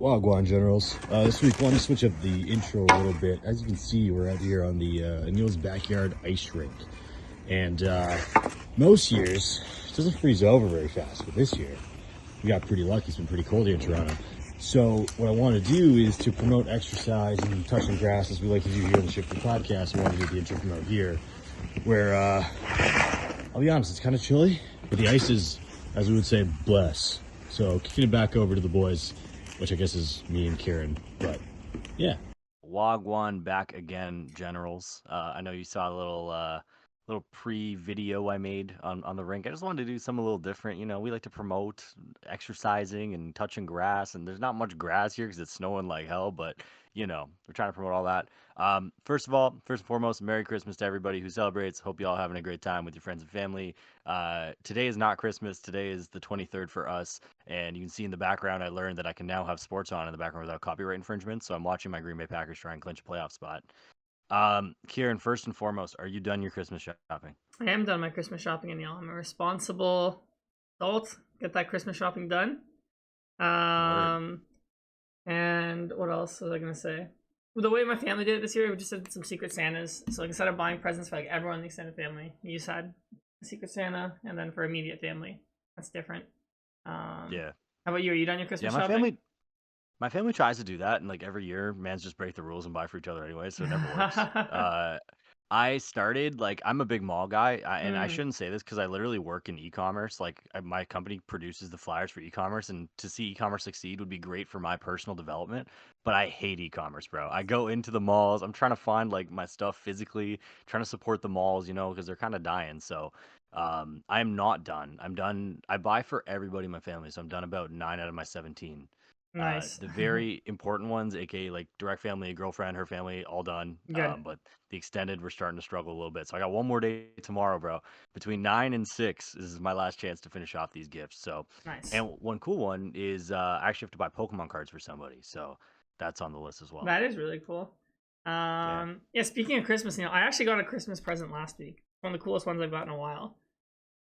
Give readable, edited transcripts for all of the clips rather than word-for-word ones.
Wagwan Generals. This week, wanted to switch up the intro a little bit. As you can see, we're out here on the Aneil's backyard ice rink. And most years, it doesn't freeze over very fast, but this year, we got pretty lucky. It's been pretty cold here in Toronto. So what I want to do is to promote exercise and touching grass, as we like to do here on the Shifter Podcast. I want to do the intro from out here, where, I'll be honest, it's kind of chilly, but the ice is, as we would say, bless. So kicking it back over to the boys, which I guess is me and Ciaran, but yeah. Wagwan back again, Generals. I know you saw a little pre-video I made on the rink. I just wanted to do something a little different. You know, we like to promote exercising and touching grass, and there's not much grass here because it's snowing like hell, but you know, we're trying to promote all that. First and foremost, Merry Christmas to everybody who celebrates. Hope you all having a great time with your friends and family. Today is not Christmas. Today is the 23rd for us, and you can see in the background, I learned that I can now have sports on in the background without copyright infringement, so I'm watching my Green Bay Packers try and clinch a playoff spot. Ciaran, first and foremost, are you done your Christmas shopping? I am done my Christmas shopping, Aneil. I'm a responsible adult. Get that Christmas shopping done. And what else was I gonna say? The way my family did it this year, we just did some Secret Santas. So like instead of buying presents for like everyone in the extended family, we just had a Secret Santa, and then for immediate family, that's different. Yeah. How about you? Are you done your Christmas Yeah, shopping? my family tries to do that, and like every year, mans just break the rules and buy for each other anyway, so it never works. I started like I'm a big mall guy, and I Mm, shouldn't say this because I literally work in e-commerce. Like my company produces the flyers for e-commerce, and to see e-commerce succeed would be great for my personal development. But I hate e-commerce, bro. I go into the malls. I'm trying to find like my stuff physically, trying to support the malls, you know, because they're kind of dying. So I am not done. I'm done. I buy for everybody in my family, so I'm done about 9 out of my 17. nice. The very important ones, aka like direct family, girlfriend, her family, all done. Good. But the extended, we're starting to struggle a little bit. So I got one more day tomorrow, bro. Between 9 and 6, this is my last chance to finish off these gifts. So, Nice. and one cool one is I actually have to buy Pokemon cards for somebody. So that's on the list as well. That is really cool. Yeah. Yeah, speaking of Christmas, I actually got a Christmas present last week. One of the coolest ones I've gotten in a while.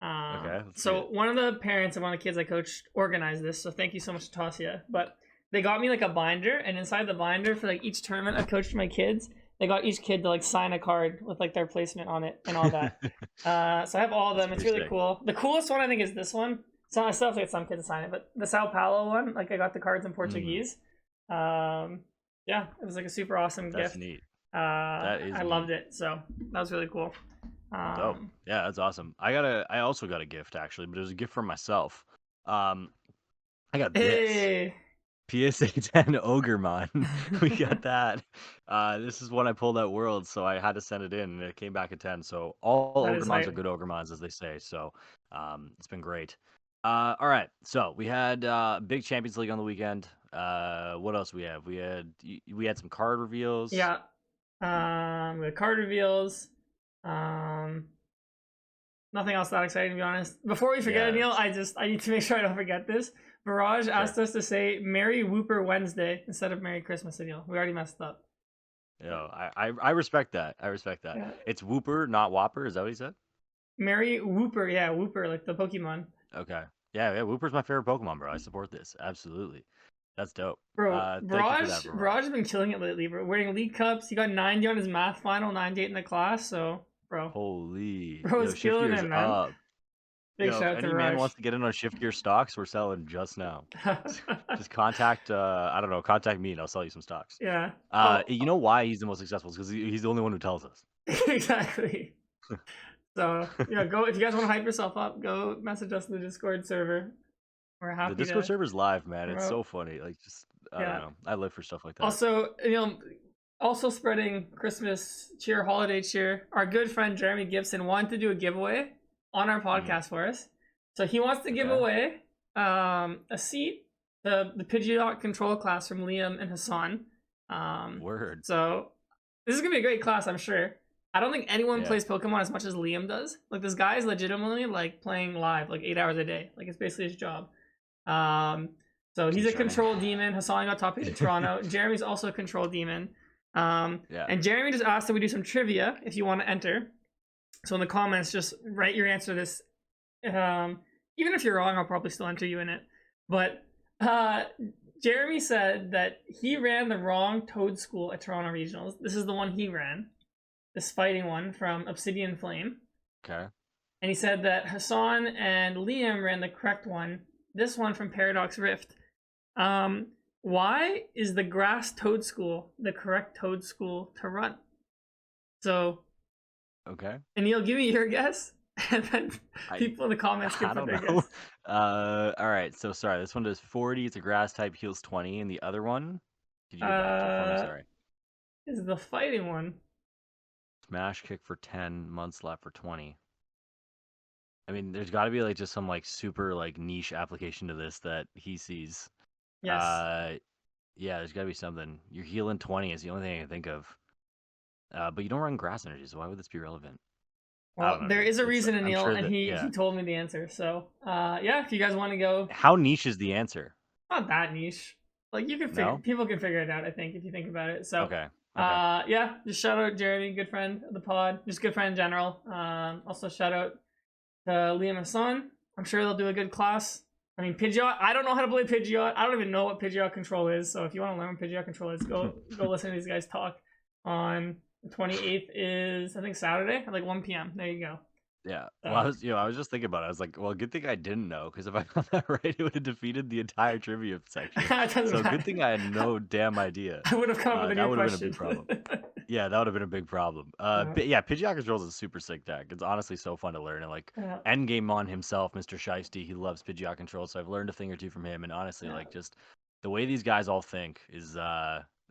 Okay. Let's see So it. one of the parents of one of the kids I coached organized this, so thank you so much, Tasia. But they got me like a binder, and inside the binder for like each tournament I've coached my kids, they got each kid to like sign a card with like their placement on it and all that. So I have all of them. It's pretty really sick. cool. The coolest one I think is this one. So I still have to get some kid to sign it, but the Sao Paulo one, like I got the cards in Portuguese. Yeah, it was like a super awesome That's gift. neat. That is I loved it, so that was really cool. dope. Yeah, that's awesome. I also got a gift actually, but it was a gift for myself. Um, I got this. Hey, PSA 10 Ogremon. We got that. This is one I pulled at Worlds, so I had to send it in, and it came back at 10. So all that is Ogremons are hype. good Ogremons, as they say. So it's been great. All right. So we had big Champions League on the weekend. What else we have? We had some card reveals. Yeah. We had card reveals. Um, Nothing else that exciting to be honest. Before we forget, Yeah. Neil, I need to make sure I don't forget this. Barrage asked us to say Merry Whooper Wednesday instead of Merry Christmas, Neil. We already messed up. You know, I respect that. I respect that. Yeah. It's Whooper, not Whopper. Is that what he said? Merry Whooper, yeah, Whooper, like the Pokemon. Okay. Yeah. Whooper's my favorite Pokemon, bro. I support this. Absolutely. That's dope. Bro, Thank you for that, Barrage has been killing it lately, bro. Winning league cups. He got 90 on his math final, 98 in the class, so bro. Holy. Bro's Yo, shift killing gears it, man. up. Big Yo, shout if out to any man Barrage. wants to get in on shift gear stocks, we're selling just now. Just contact I don't know, contact me and I'll sell you some stocks. Yeah. You know why he's the most successful? Because he's the only one who tells us. Exactly. So yeah, go if you guys want to hype yourself up, go message us in the Discord server. We're happy The Discord to server's live, man. It's promote. so funny. Like just I don't Yeah. know. I live for stuff like that. Also, also spreading Christmas cheer, holiday cheer. Our good friend Jeremy Gibson wanted to do a giveaway on our podcast for us. So he wants to give Okay. away a seat, the Pidgeot control class from Liam and Hassan. Word. So this is gonna be a great class, I'm sure. I don't think anyone Yeah. plays Pokemon as much as Liam does. Like this guy is legitimately like playing live, like 8 hours a day. Like it's basically his job. So he's a Concerning. control demon. Hassan got top 8 in Toronto. Jeremy's also a control demon. Yeah. And Jeremy just asked that we do some trivia if you want to enter. So in the comments, just write your answer to this. Even if you're wrong, I'll probably still enter you in it. But Jeremy said that he ran the wrong Toad School at Toronto Regionals. This is the one he ran, this fighting one from Obsidian Flame. Okay. And he said that Hassan and Liam ran the correct one. This one from Paradox Rift. Why is the Grass Toad School the correct Toad School to run? So, Okay. Aneil, give me your guess, and then people in the comments can put their guess. All right. So sorry, this one does 40. It's a grass type, heals 20, and the other one, could you get back to it for me? Sorry. Is the fighting one? Smash kick for 10, mud slap for 20. I mean, there's got to be like just some like super like niche application to this that he sees. Yes. Yeah, there's got to be something. You're healing 20 is the only thing I can think of. But you don't run grass energy, so why would this be relevant? Well, there is a reason, Aneil, sure and he told me the answer. So, yeah, if you guys want to go. How niche is the answer? Not that niche. Like you can figure, people can figure it out. I think if you think about it. So, okay. Yeah, just shout out Jeremy, good friend of the pod, just good friend in general. Also shout out to Liam and Son. I'm sure they'll do a good class. I mean, Pidgeot. I don't know how to play Pidgeot. I don't even know what Pidgeot control is. So if you want to learn what Pidgeot control is, go listen to these guys talk. On the 28th is I think Saturday at like 1 p.m. There you go. Yeah. Well, I was just thinking about it. I was like, well, good thing I didn't know, because if I got that right, it would have defeated the entire trivia section. So good thing I had no damn idea. I would have come up with a new question. That would have been a big problem. Yeah, that would have been a big problem. But yeah, Pidgeot Control is a super sick deck. It's honestly so fun to learn. And like Endgame himself, Mr. Shiesty, he loves Pidgeot Control, so I've learned a thing or two from him. And honestly, like just the way these guys all think is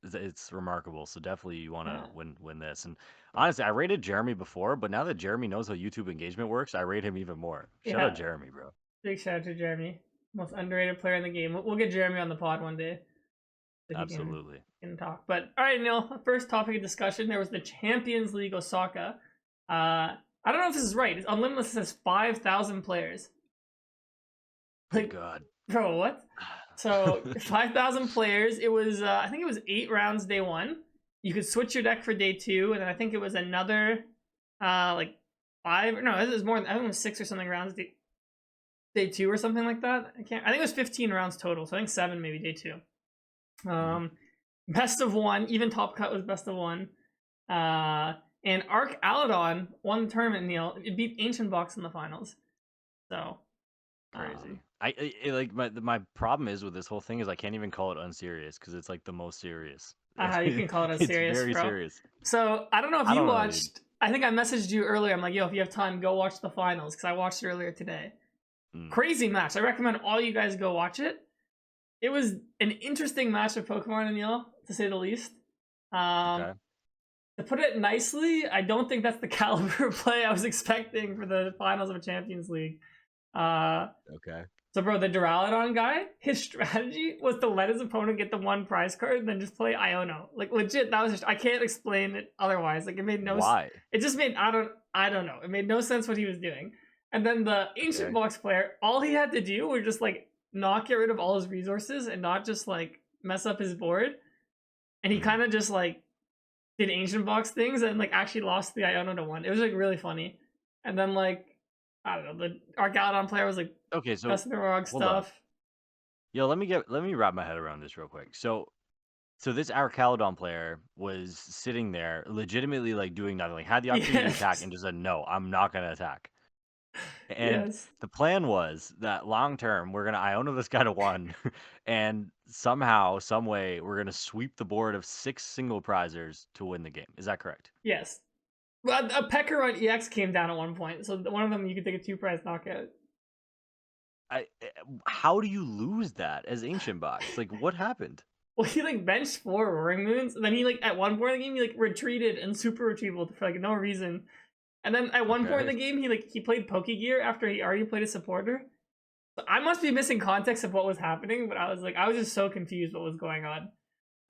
it's remarkable. So definitely you want to win this. And honestly, I rated Jeremy before, but now that Jeremy knows how YouTube engagement works, I rate him even more. Shout out Jeremy, bro. Big shout out to Jeremy, most underrated player in the game. We'll get Jeremy on the pod one day. Absolutely. Can talk. But all right, Neil. First topic of discussion. There was the Champions League Osaka. I don't know if this is right. It's unlimited. It says 5,000 players. Like, God, bro, what? So 5,000 players. It was I think it was 8 rounds day 1. You could switch your deck for day 2, and then I think it was another like 5. No, it was more than, I think it was 6 or something rounds day 2 or something like that. I think it was 15 rounds total. So I think 7 maybe day 2. Best of 1. Even Top Cut was best of 1. And Arc Aladon won the tournament. Neil, it beat Ancient Box in the finals. So crazy. Like my problem is with this whole thing is I can't even call it unserious because it's like the most serious. You can call it unserious. It's very serious. So I don't know if you watched. I think I messaged you earlier. I'm like, yo, if you have time, go watch the finals because I watched it earlier today. Crazy match. I recommend all you guys go watch it. It was an interesting match of Pokemon, Aneil, to say the least. To put it nicely, I don't think that's the caliber of play I was expecting for the finals of a Champions League. So, bro, the Duraludon guy, his strategy was to let his opponent get the 1 prize card and then just play Iono. Like, legit, that was just, I can't explain it otherwise. Like, it made no sense. It just made, I don't know. It made no sense what he was doing. And then the Ancient Box player, all he had to do was just, like, not get rid of all his resources and not just, like, mess up his board. And he kind of just, like, did Ancient Box things and, like, actually lost the Iono to 1. It was, like, really funny. And then, like, I don't know, the Arcalodon player was like, okay, so best in the wrong stuff. Yo, let me wrap my head around this real quick. So this Arcalodon player was sitting there legitimately like doing nothing, like had the opportunity to attack and just said, no, I'm not gonna attack. And the plan was that long term we're gonna Iono this guy to 1 and somehow, some way, we're gonna sweep the board of 6 single prizers to win the game. Is that correct? Yes. But a Pecker on EX came down at one point, so one of them you could take a 2 prize knockout. How do you lose that as Ancient Box? Like, what happened? Well, he like benched 4 Roaring Moons, and then he like at one point in the game he like retreated and super retrieval for like no reason. And then at one point in the game he played Pokegear after he already played a supporter. So I must be missing context of what was happening, but I was just so confused what was going on.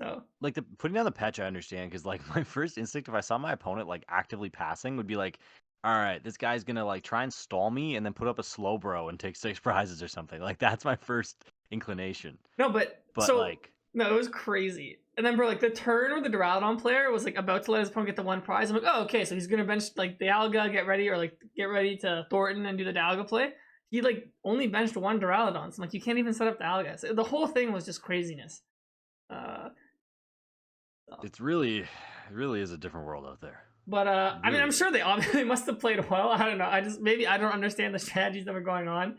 So like putting down the patch, I understand, because like my first instinct if I saw my opponent like actively passing would be like, all right, this guy's gonna like try and stall me and then put up a slow bro and take 6 prizes or something. Like that's my first inclination. No, but so, like no, it was crazy. And then bro, like the turn where the Duraludon player was like about to let his opponent get the 1 prize. I'm like, oh okay, so he's gonna bench like the Dialga, get ready to Thornton and do the Dialga play. he like only benched one Duraludon. So I'm like, you can't even set up the Algas. The whole thing was just craziness. It really is a different world out there. But I mean, Really I'm is. sure they obviously must have played well. I don't know. Maybe I don't understand the strategies that were going on,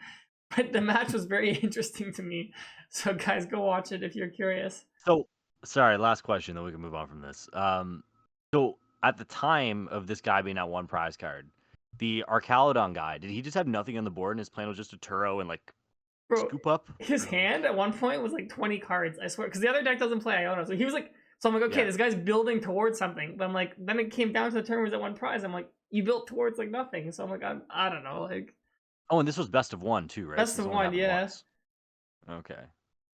but the match was very interesting to me. So guys, go watch it if you're curious. So, sorry, last question, then we can move on from this. So at the time of this guy being at one prize card, the Archaludon guy, did he just have nothing on the board and his plan was just to Turo and like Bro, scoop up? his hand at one point was like 20 cards, I swear, because the other deck doesn't play Iona. So he was like, so I'm like, okay, Yeah. this guy's building towards something. But I'm like, then it came down to the turn where he's at one prize. I'm like, you built towards like nothing. So I'm like, I don't know, like. Oh, and this was best of one too, right? Best This of only one, happened yeah. once. Okay.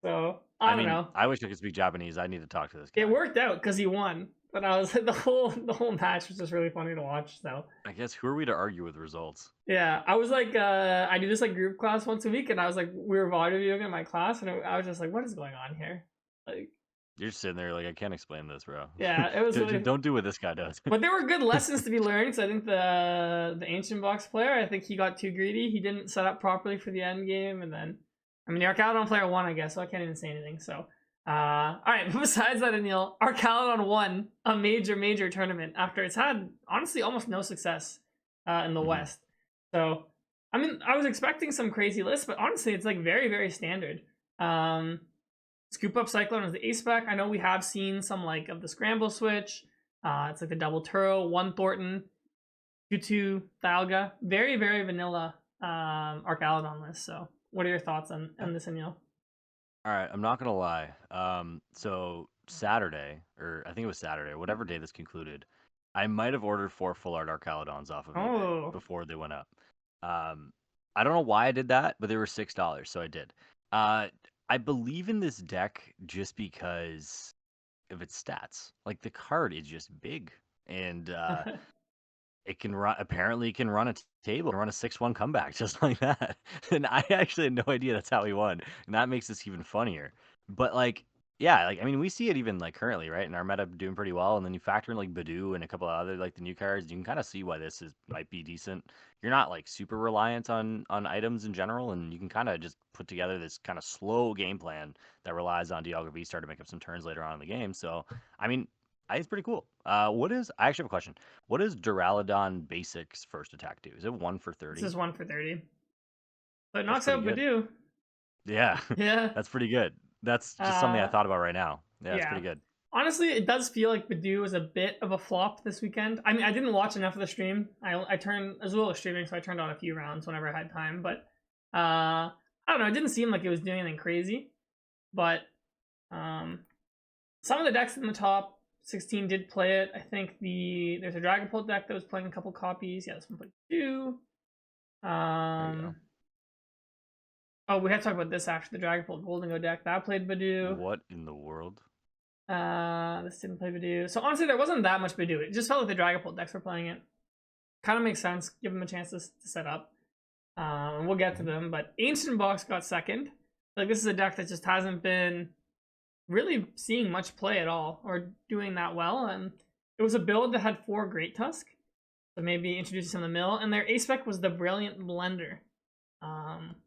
So I don't know. I wish I could speak Japanese. I need to talk to this guy. It worked out because he won. But I was the whole match was just really funny to watch. So I guess who are we to argue with results? yeah, I was like, I do this like group class once a week, and I was like, we were videoing in my class, and I was just like, what is going on here? Like, You're just sitting there like, I can't explain this, bro. yeah, it was. Really... Don't do what this guy does. But there were good lessons to be learned. So I think the ancient box player, I think he got too greedy. He didn't set up properly for the end game, and then I mean the Archaludon player won, I guess, so I can't even say anything. So. All right. Besides that, Aneil, Archaludon won a major tournament after it's had honestly almost no success in the West. So, I mean, I was expecting some crazy lists, but honestly, it's like very standard. Scoop Up Cyclone is the ace spec. I know we have seen some like of the scramble switch. It's like the double Turo, one Thornton, 2/2 Thalga. Very vanilla Archaludon list. So, what are your thoughts on this, Aneil? All right, I'm not gonna lie. So Saturday, or I think it was Saturday, whatever day this concluded, I might have ordered 4 full art Archaludons off of eBay before they went up. I don't know why I did that, but they were $6, so I did. I believe in this deck just because of its stats. Like the card is just big, and it can run. Apparently, it can run a table and run a 6-1 comeback just like that. And I actually had no idea that's how he won, and that makes this even funnier. But like, yeah, like I mean, we see it even like currently, right? In our meta doing pretty well, and then you factor in like BUDEW and a couple of other like the new cards, you can kind of see why this might be decent. You're not like super reliant on items in general, and you can kind of just put together this kind of slow game plan that relies on Dialga V-Star to make up some turns later on in the game. So, I mean, I think it's pretty cool. I actually have a question. What does Duraludon Basics first attack do? Is it 1 for 30? This is 1 for 30. But it knocks out BUDEW. Yeah. Yeah. That's pretty good. That's just something I thought about right now. Yeah, it's pretty good. Honestly, it does feel like BUDEW was a bit of a flop this weekend. I mean, I didn't watch enough of the stream. I turned, as well as streaming, so I turned on a few rounds whenever I had time. But I don't know. It didn't seem like it was doing anything crazy. But some of the decks in the top 16 did play it. I think there's a Dragapult deck that was playing a couple copies. Yeah, this one played 2. Oh, we had to talk about this after the Dragapult Golden deck. That played BUDEW. What in the world? This didn't play BUDEW. So honestly, there wasn't that much BUDEW. It just felt like the Dragapult decks were playing it. Kind of makes sense. Give them a chance to set up. And we'll get to them. But Ancient Box got second. Like this is a deck that just hasn't been really seeing much play at all or doing that well. And it was a build that had 4 Great Tusk. So maybe introducing some of the mill. And their ace spec was the Brilliant Blender.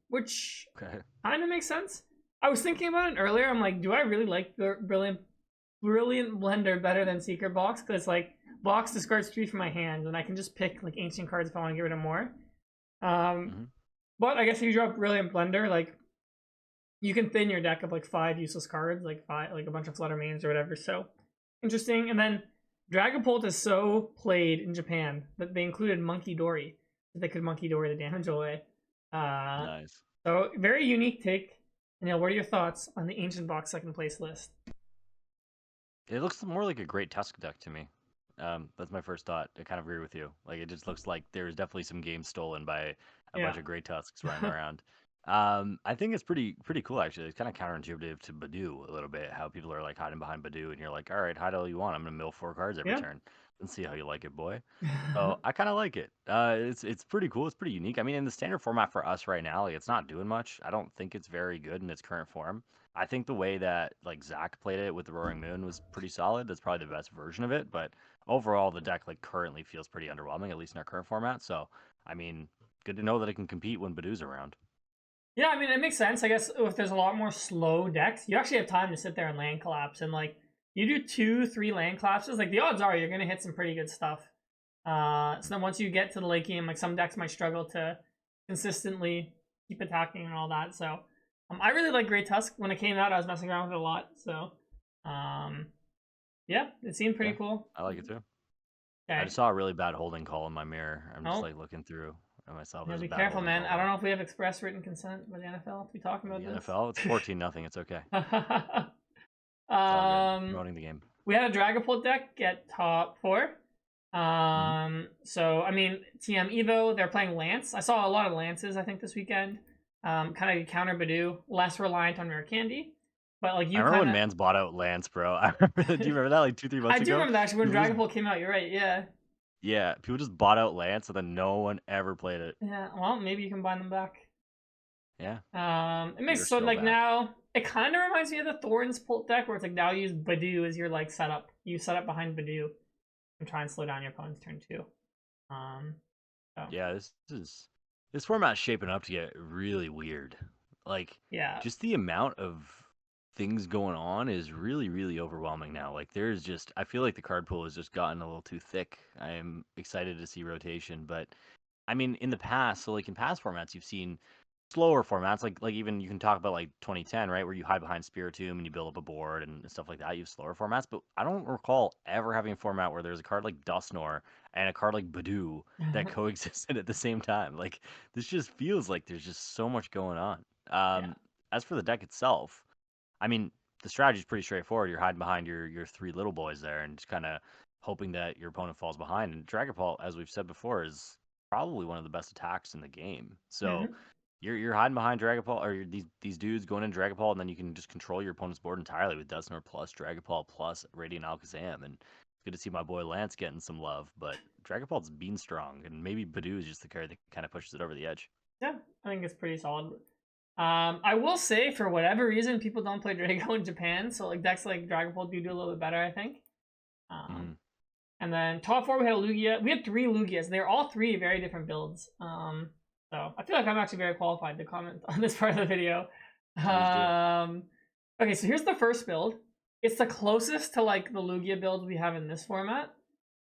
Which kind of makes sense. I was thinking about it earlier. I'm like, do I really like the Brilliant Blender better than Secret Box? Because like Box discards 3 from my hand, and I can just pick like ancient cards if I want to get rid of more. But I guess if you drop Brilliant Blender, like you can thin your deck of like 5 useless cards, like a bunch of Flutter Mains or whatever. So interesting. And then Dragapult is so played in Japan that they included Monkey Dory, so they could Monkey Dory the damage away. Nice. So very unique take. Aneil, what are your thoughts on the Ancient Box second place list? It looks more like a Great Tusk deck to me. That's my first thought. I kind of agree with you. Like it just looks like there's definitely some games stolen by a bunch of Great Tusks running around. I think it's pretty cool actually. It's kind of counterintuitive to BUDEW a little bit. How people are like hiding behind BUDEW, and you're like, all right, hide all you want. I'm gonna mill 4 cards every turn. And see how you like it, boy. So I kind of like it. It's pretty cool. It's pretty unique. I mean, in the standard format for us right now, like it's not doing much. I don't think it's very good in its current form. I think the way that like Zach played it with the Roaring Moon was pretty solid. That's probably the best version of it. But overall, the deck like currently feels pretty underwhelming, at least in our current format. So I mean, good to know that it can compete when BUDEW's around. Yeah, I mean, it makes sense. I guess if there's a lot more slow decks, you actually have time to sit there and land collapse. And, like, you do 2-3 land collapses, like, the odds are you're going to hit some pretty good stuff. So then once you get to the late game, like, some decks might struggle to consistently keep attacking and all that. So I really like Grey Tusk. When it came out, I was messing around with it a lot. So, yeah, it seemed pretty cool. I like it too. Okay. I just saw a really bad holding call in my mirror. I'm just Oh. like looking through at myself. Yeah, There's a be bad careful, holding man. call I don't there. know if we have express written consent by the NFL to be talking about The this. NFL, it's 14-0. It's okay. It's all good. Promoting the game. We had a Dragapult deck get top 4. So I mean, TM Evo, they're playing Lance. I saw a lot of Lances, I think, this weekend. Kind of counter BUDEW, less reliant on rare candy. But like I remember when Mans bought out Lance, bro. I remember that. Do you remember that like 2-3 months ago? I do remember that actually when People Dragapult came out. You're right. Yeah. Yeah, people just bought out Lance and then no one ever played it. Yeah. Well, maybe you can buy them back. Yeah. It makes so like back. Now it kind of reminds me of the Thorns Pult deck where it's like now you use BUDEW as your like setup. You set up behind BUDEW and try and slow down your opponent's turn too. So. Yeah, this format's shaping up to get really weird. Like, yeah, just the amount of things going on is really, really overwhelming now. Like, there's just, I feel like the card pool has just gotten a little too thick. I am excited to see rotation, but I mean, in the past, so like in past formats, you've seen slower formats, like even you can talk about like 2010, right, where you hide behind Spiritomb and you build up a board and stuff like that. You have slower formats, but I don't recall ever having a format where there's a card like Dusknoir and a card like BUDEW that coexisted at the same time. Like, this just feels like there's just so much going on. As for the deck itself, I mean, the strategy is pretty straightforward. You're hiding behind your 3 little boys there and just kind of hoping that your opponent falls behind. And Dragapult, as we've said before, is probably one of the best attacks in the game. So you're hiding behind Dragapult, or these dudes going in Dragapult, and then you can just control your opponent's board entirely with Dusknoir plus Dragapult plus Radiant Alakazam. And it's good to see my boy Lance getting some love, but Dragapult's being strong, and maybe BUDEW is just the card that kind of pushes it over the edge. Yeah, I think it's pretty solid. I will say, for whatever reason, people don't play Drago in Japan, so like decks like Dragapult do a little bit better, I think. And then top 4, we had a Lugia. We had 3 Lugias, and they were all 3 very different builds. So I feel like I'm actually very qualified to comment on this part of the video. Okay, so here's the first build. It's the closest to like the Lugia build we have in this format.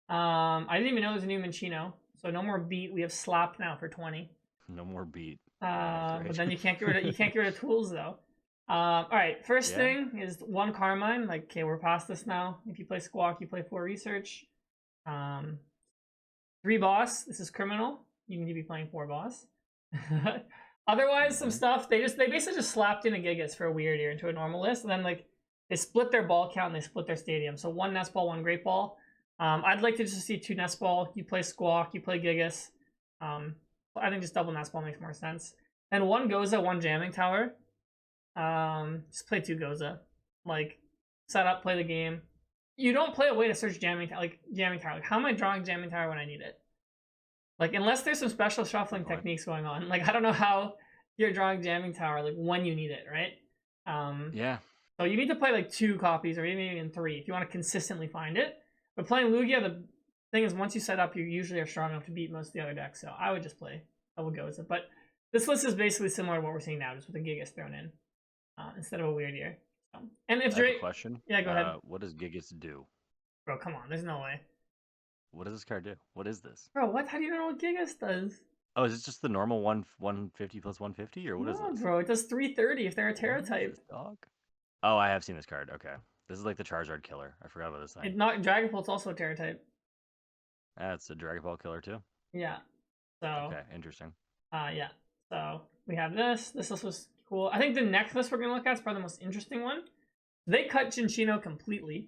I didn't even know there's a new Minccino, so no more beat. We have Slap now for 20. No more beat. But then you can't get rid of tools though. All right, first thing is 1 Carmine. Like, okay, we're past this now. If you play Squawk, you play 4 Research. 3 Boss. This is criminal. You need to be playing 4 Boss. Otherwise, some stuff they basically just slapped in a Gigas for a weird year into a normal list, and then like they split their ball count and they split their stadium. So 1 Nest Ball, 1 Great Ball. I'd like to just see 2 Nest Ball. You play Squawk, you play Gigas. I think just double Nest Ball makes more sense. And 1 Goza, 1 Jamming Tower. Just play 2 Goza. Like, set up, play the game. You don't play a way to search Jamming Tower. Like, how am I drawing Jamming Tower when I need it? Like, unless there's some special shuffling techniques going on. Like, I don't know how you're drawing Jamming Tower, like, when you need it, right? Yeah. So you need to play, like, 2 copies, or even 3, if you want to consistently find it. But playing Lugia, the thing is, once you set up, you usually are strong enough to beat most of the other decks, so I would just play double Goza. But this list is basically similar to what we're seeing now, just with a Gigas thrown in, instead of a weird year. So, and if I have a question. Yeah, go ahead. What does Gigas do? Bro, come on, there's no way. What does this card do? What is this? Bro, what? How do you know what Gigas does? Oh, is it just the normal 150 plus 150, or what is this? Bro, it does 330 if they're a Terra type. Dog? Oh, I have seen this card. Okay. This is like the Charizard killer. I forgot about this thing. Dragapult's also a Terra type. It's a Dragon Ball killer too? Yeah. So. Okay, interesting. Yeah. So we have this. This list was cool. I think the next list we're going to look at is probably the most interesting one. They cut Cinccino completely.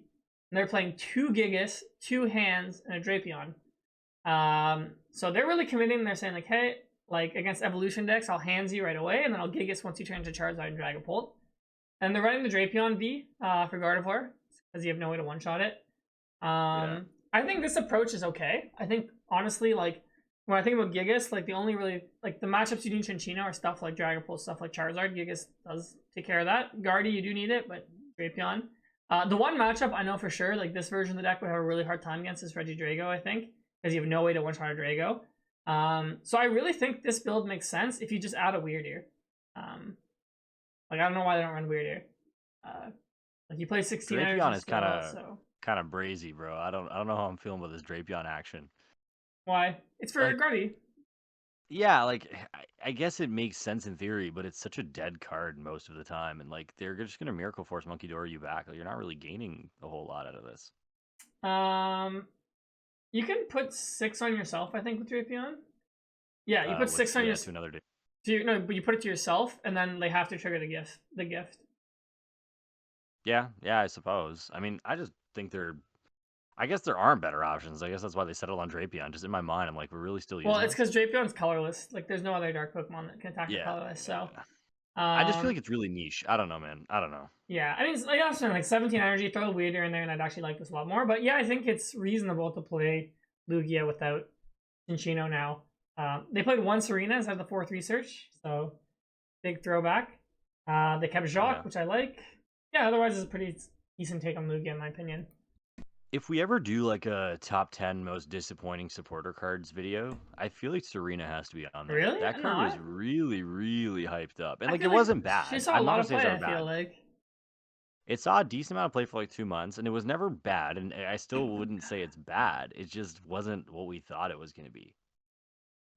And they're playing 2 Gigas, 2 Hands, and a Drapion. So they're really committing. They're saying, like, hey, like, against Evolution decks, I'll Hands you right away, and then I'll Gigas once you turn into Charizard and Dragapult. And they're running the Drapion V for Gardevoir, because you have no way to one-shot it. I think this approach is okay. I think, honestly, like, when I think about Gigas, like, the only really, like, the matchups you need Cinccino are stuff like Dragapult, stuff like Charizard. Gigas does take care of that. Guardy, you do need it, but Drapion. The one matchup I know for sure, like, this version of the deck would have a really hard time against is Regidrago, I think, because you have no way to one-shot a Drago. So I really think this build makes sense if you just add a Weird Ear. Like I don't know why they don't run Weird Ear. Like you play 16 Drapion energy is still, so kind of brazy, bro. I don't know how I'm feeling with this Drapion action. why? It's for Like, Guardy. yeah, like I guess it makes sense in theory, but it's such a dead card most of the time, and like they're just gonna Miracle Force Monkey Door you back. Like, you're not really gaining a whole lot out of this. You can put 6 on yourself, I think, with Drapion. Yeah, you put 6 on your to another day. no, but you put it to yourself, and then they have to trigger the gift. Yeah, I suppose. I mean, I just think I guess there aren't better options. I guess that's why they settled on Drapion. Just in my mind, I'm like, we're really still using Well, it's this? because Drapion's colorless. Like, there's no other dark Pokemon that can attack the colorless. So, I just feel like it's really niche. I don't know, man. I don't know. yeah, I mean, it's like I was saying, like 17 energy, throw a Weirder in there, and I'd actually like this a lot more. But yeah, I think it's reasonable to play Lugia without Cinccino now. They played one Serena instead of the 4-3 search, so big throwback. They kept Jacques, which I like. Yeah, otherwise it's a pretty decent take on Lugia, in my opinion. If we ever do like a top 10 most disappointing supporter cards video, I feel like Serena has to be on there. Really? That card was really, really hyped up. And like, it like wasn't bad. She saw a I'm lot not of saying play, it's I bad. feel like. It saw a decent amount of play for like 2 months, and it was never bad. And I still wouldn't say it's bad. It just wasn't what we thought it was going to be.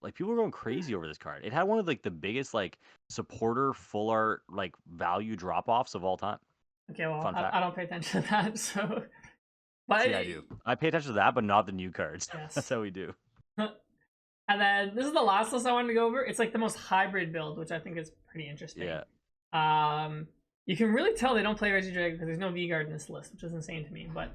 Like, people were going crazy over this card. It had one of like the biggest like supporter full art like value drop offs of all time. Okay, well, Fun fact. I don't pay attention to that, so. But see, I do. I pay attention to that, but not the new cards. Yes. That's how we do. And then this is the last list I wanted to go over. It's like the most hybrid build, which I think is pretty interesting. Yeah. You can really tell they don't play Regidrag because there's no V-Guard in this list, which is insane to me. But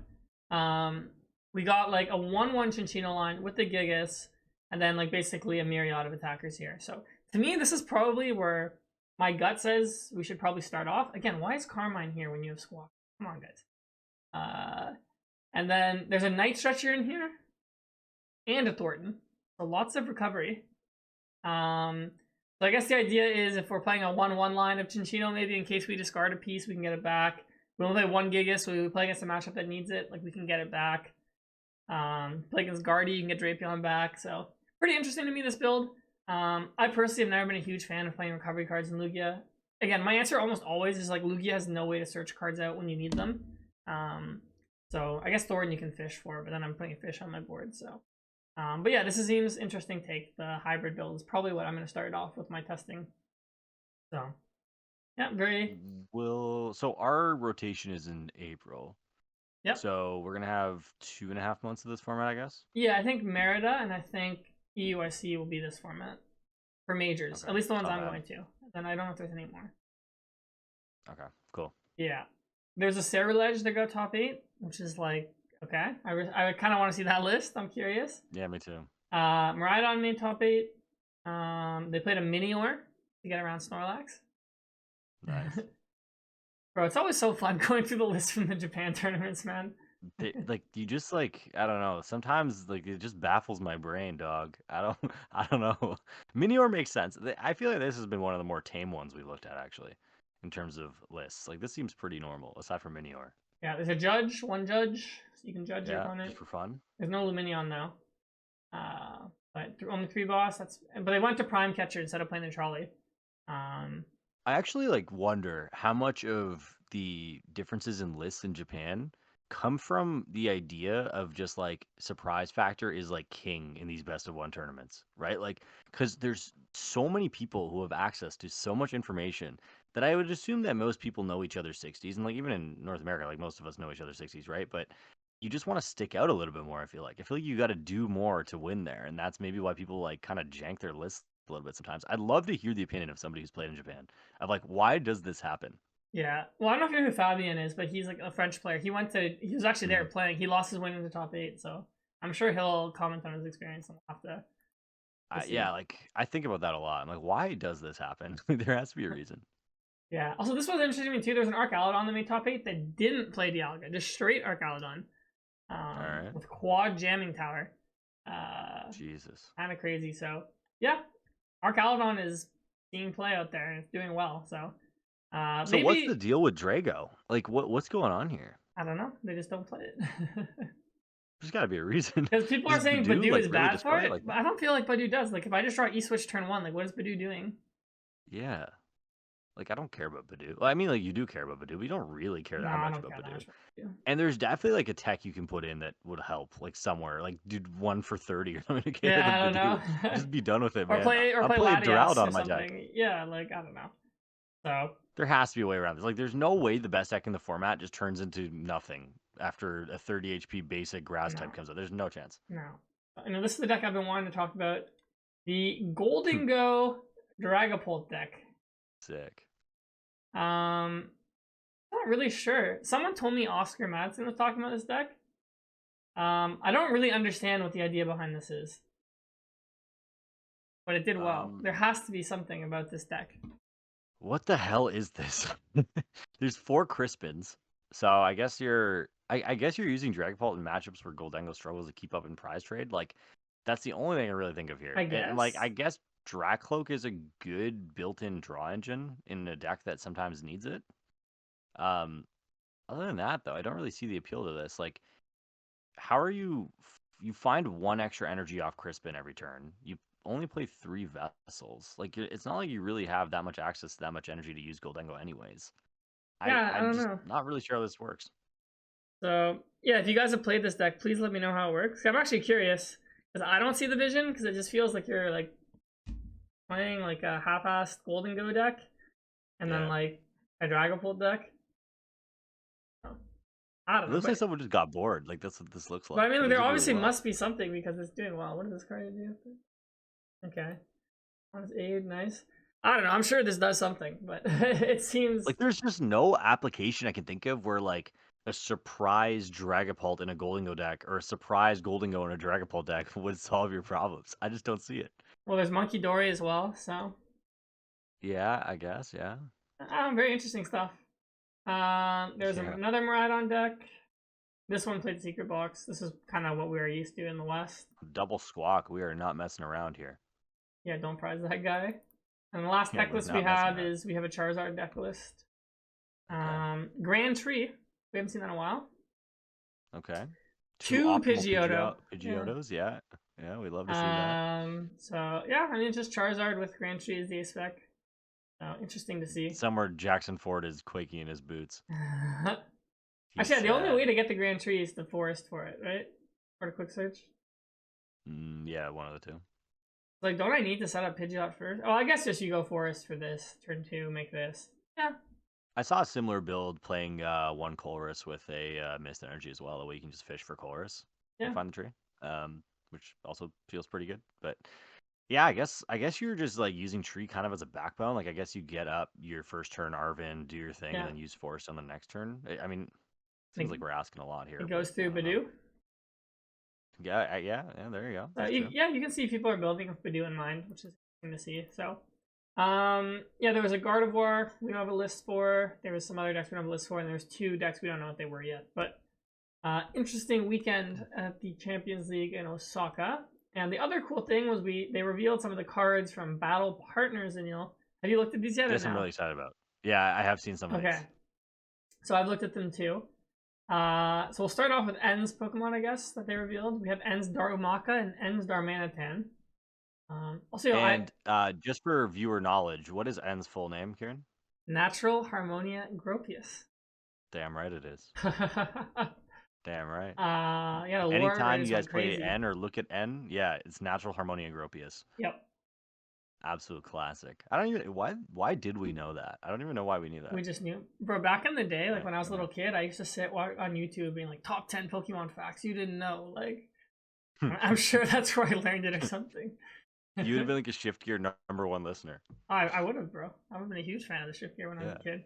we got like a 1-1 Cinccino line with the Gigas, and then like basically a myriad of attackers here. So to me, this is probably where my gut says we should probably start off. Again, why is Carmine here when you have Squawk? Come on, guys. And then there's a Night Stretcher in here, and a Thornton. So lots of recovery. So I guess the idea is if we're playing a 1-1 line of Cinccino, maybe in case we discard a piece, we can get it back. We only play 1 Gigas, so we play against a matchup that needs it. Like, we can get it back. Play against Guardy, you can get Drapion back. So pretty interesting to me, this build. I personally have never been a huge fan of playing recovery cards in Lugia. Again, my answer almost always is like Lugia has no way to search cards out when you need them. So I guess Thornton you can fish for, but then I'm putting a fish on my board, so. But yeah, this seems interesting take. The hybrid build is probably what I'm going to start off with my testing. So, yeah, very... So our rotation is in April. Yep. So we're going to have 2.5 months of this format, I guess? Yeah, I think Merida and I think EUIC will be this format. For majors. Okay. At least the ones I'm going to. Then I don't know if there's any more. Okay, cool. Yeah. There's a Ceruledge that got top 8, which is like, okay. I kind of want to see that list. I'm curious. Yeah, me too. Miraidon made top 8. They played a Minior to get around Snorlax. Nice. Bro, it's always so fun going through the list from the Japan tournaments, man. You just like, I don't know. Sometimes like it just baffles my brain, dog. I don't know. Minior makes sense. I feel like this has been one of the more tame ones we looked at actually, in terms of lists. Like, this seems pretty normal aside from Minior. Yeah, there's a judge, one judge, so you can judge your opponent. Just for fun. There's no Luminion though. But only 3 boss. But they went to Prime Catcher instead of playing the trolley. I actually like wonder how much of the differences in lists in Japan come from the idea of just like surprise factor is like king in these best of 1 tournaments, right? Like, because there's so many people who have access to so much information that I would assume that most people know each other's 60s, and like even in North America, like most of us know each other's 60s, right? But you just want to stick out a little bit more. I feel like you got to do more to win there, and that's maybe why people like kind of jank their lists a little bit sometimes. I'd love to hear the opinion of somebody who's played in Japan of like, why does this happen? Yeah, well, I don't know if you know who Fabian is, but he's like a French player. He was actually there playing. He lost his win in the top 8, so I'm sure he'll comment on his experience and we'll have to. Yeah, like I think about that a lot. I'm like, why does this happen? There has to be a reason. Yeah. Also, this was interesting to me too. There's an Arcaludon that made top 8 that didn't play Dialga, just straight Arcaludon, with quad jamming tower. Jesus. Kind of crazy. So yeah, Arcaludon is seeing play out there and it's doing well. So. So maybe... what's the deal with Drago? Like, what's going on here? I don't know. They just don't play it. There's got to be a reason. Because people are Does saying BUDEW, BUDEW like, is really bad for destroy it, like but that? I don't feel like BUDEW does. Like, if I just draw E-switch turn 1, like, what is BUDEW doing? Yeah. Like, I don't care about BUDEW. Well, I mean, like, you do care about BUDEW, but you don't really care No, that I much don't about care that BUDEW. much about BUDEW. And there's definitely, like, a tech you can put in that would help, like, somewhere. Like, dude, 1 for 30 or something to get rid Yeah, I of don't know. BUDEW. Just be done with it, or man. I'll play play a Latias Drought or on my deck. something. Yeah, like, I don't know. So, There has to be a way around this. Like, there's no way the best deck in the format just turns into nothing after a 30 HP basic grass type comes out. There's no chance. no. You know, this is the deck I've been wanting to talk about. The Hmm. Golden Go Dragapult deck. Sick. Not really sure. Someone told me Oscar Madsen was talking about this deck. I don't really understand what the idea behind this is. But it did well. There has to be something about this deck. What the hell is this? There's 4 Crispins. So I guess you're using Dragapult in matchups where Goldengo struggles to keep up in prize trade. Like, that's the only thing I really think of here. I And like, guess. I guess Dracloak is a good built-in draw engine in a deck that sometimes needs it. Other than that, though, I don't really see the appeal to this. Like, how are you find 1 extra energy off Crispin every turn. You only play 3 vessels. Like, it's not like you really have that much access to that much energy to use Goldengo anyways. Yeah, I I'm don't just know. not really sure how this works. So, yeah, if you guys have played this deck, please let me know how it works. I'm actually curious, because I don't see the vision, because it just feels like you're, like, playing, like, a half-assed Golden Go deck, and then, like, a Dragapult deck. I don't It know. looks like someone just got bored. Like, that's what this looks like. But I mean, It there does obviously really well. must be something, because it's doing well. What does this card do? Okay. Honest aid, nice. I don't know. I'm sure this does something, but it seems Like, there's just no application I can think of where, like, a surprise Dragapult in a Goldengo deck or a surprise Goldengo in a Dragapult deck would solve your problems. I just don't see it. well. There's Monkey Dory as well, so Yeah, I guess, yeah. very interesting stuff. There's another Miraidon deck. This one played Secret Box. This is kind of what we were used to in the West. Double Squawk. We are not messing around here. Yeah, don't prize that guy. And the last Yeah, deck we're list not we messing have around. is we have a Charizard deck list. Okay. Grand Tree. We haven't seen that in a while. Okay. 2 optimal Pidgeotto. Pidgeottos, yeah. Yeah, we'd love to see that. So yeah, I mean, just Charizard with Grand Tree is the spec. Interesting to see. Somewhere Jackson Ford is quaking in his boots. Actually, the only way to get the Grand Tree is the forest for it, right? For a quick search. Yeah, one of the two. Like, don't I need to set up Pidgeot first? Oh, I guess just you go forest for this. Turn 2, make this. Yeah. I saw a similar build playing 1 Colress with a Mist Energy as well, that way you can just fish for Colress and find the tree, which also feels pretty good. But yeah, I guess you're just like using tree kind of as a backbone. Like, I guess you get up your first turn Arvin, do your thing, and then use forest on the next turn. I mean, seems like we're asking a lot here. It goes through BUDEW. Yeah, there you go. You can see people are building with BUDEW in mind, which is interesting to see. So, yeah, there was a Gardevoir we don't have a list for. There was some other decks we don't have a list for, and there's 2 decks we don't know what they were yet. But interesting weekend at the Champions League in Osaka. And the other cool thing was they revealed some of the cards from Battle Partners, Aneil. Have you looked at these yet? Yes, I'm really excited about. Yeah, I have seen some of these. So I've looked at them too. So we'll start off with En's Pokemon, I guess, that they revealed. We have En's Darumaka and En's Darmanitan. Just for viewer knowledge, what is En's full name, Ciaran? Natural Harmonia Gropius. Damn right it is. Damn right. Yeah. Anytime you guys play N or look at N, yeah, it's Natural Harmonia Gropius. Yep. Absolute classic. I don't even why did we know that? I don't even know why we knew that. We just knew, bro. Back in the day, like when I was a little kid, I used to sit on YouTube being like top 10 Pokemon facts you didn't know. Like, I'm sure that's where I learned it or something. You would have been like a Shift Gear #1 listener. I would have, bro. I would have been a huge fan of the Shift Gear when I was a kid.